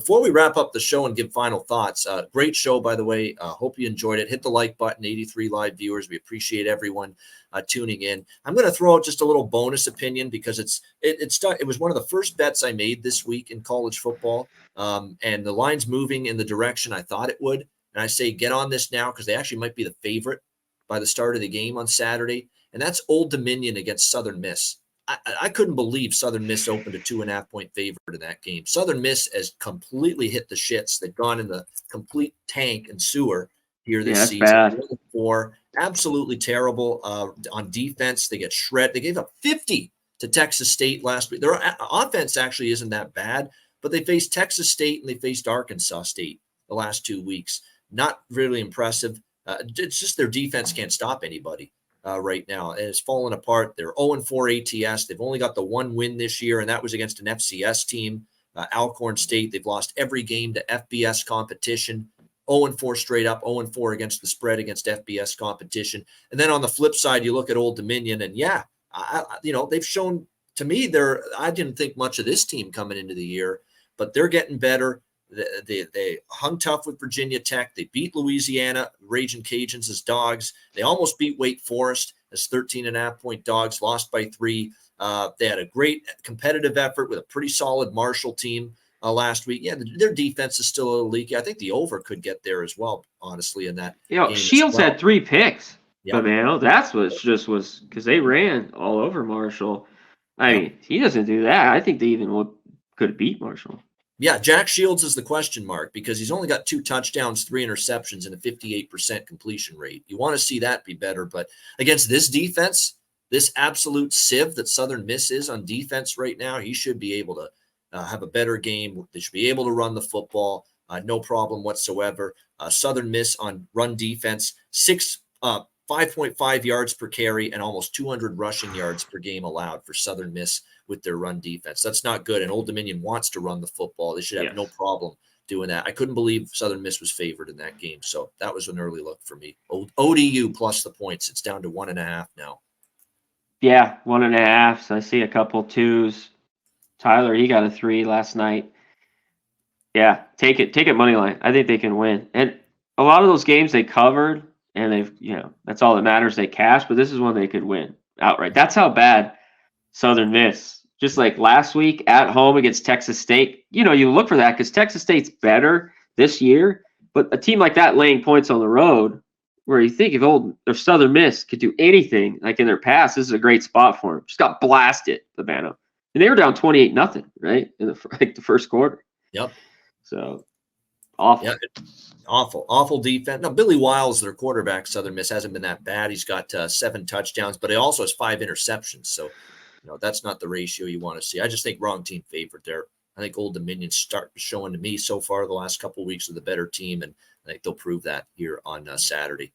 Before we wrap up the show and give final thoughts, great show, by the way. Hope you enjoyed it. Hit the like button, 83 live viewers. We appreciate everyone tuning in. I'm going to throw out just a little bonus opinion because it was one of the first bets I made this week in college football, and the line's moving in the direction I thought it would. And I say get on this now because they actually might be the favorite by the start of the game on Saturday, and that's Old Dominion against Southern Miss. I couldn't believe Southern Miss opened a 2.5-point favorite in that game. Southern Miss has completely hit the shits. They've gone in the complete tank and sewer here this season. Bad. 4, absolutely terrible on defense. They get shredded. They gave up 50 to Texas State last week. Their offense actually isn't that bad, but they faced Texas State and they faced Arkansas State the last 2 weeks. Not really impressive. It's just their defense can't stop anybody. Right now, and it's fallen apart. They're 0-4 ATS. They've only got the one win this year, and that was against an FCS team, Alcorn State. They've lost every game to FBS competition, 0-4 straight up, 0-4 against the spread against FBS competition. And then on the flip side, you look at Old Dominion, and they've shown to me I didn't think much of this team coming into the year, but they're getting better. They hung tough with Virginia Tech. They beat Louisiana, Raging Cajuns as dogs. They almost beat Wake Forest as 13.5-point dogs, lost by 3. They had a great competitive effort with a pretty solid Marshall team last week. Yeah, their defense is still a little leaky. I think the over could get there as well, honestly, in that game. Shields had 3 picks. Yep. But, man, that's what just was because they ran all over Marshall. I mean, he doesn't do that. I think they even could beat Marshall. Yeah, Jack Shields is the question mark because he's only got 2 touchdowns, 3 interceptions, and a 58% completion rate. You want to see that be better, but against this defense, this absolute sieve that Southern Miss is on defense right now, he should be able to have a better game. They should be able to run the football, no problem whatsoever. Southern Miss on run defense, 5.5 yards per carry and almost 200 rushing yards per game allowed for Southern Miss with their run defense. That's not good. And Old Dominion wants to run the football. They should have no problem doing that. I couldn't believe Southern Miss was favored in that game. So that was an early look for me. ODU plus the points. It's down to 1.5 now. Yeah, 1.5. So I see a couple 2s. Tyler, he got a 3 last night. Yeah, take it money line. I think they can win. And a lot of those games they covered and they've, that's all that matters. They cashed, but this is one they could win outright. That's how bad Southern Miss. Just like last week at home against Texas State, you look for that because Texas State's better this year. But a team like that laying points on the road, where you think if Southern Miss could do anything like in their past, this is a great spot for them. Just got blasted, Urbana, and they were down 28-0, right, in the first quarter. Yep. So awful. Yeah, awful defense. Now Billy Wiles, their quarterback, Southern Miss, hasn't been that bad. He's got 7 touchdowns, but he also has 5 interceptions. So. That's not the ratio you want to see. I just think wrong team favorite there. I think Old Dominion start showing to me so far the last couple of weeks of the better team, and I think they'll prove that here on Saturday.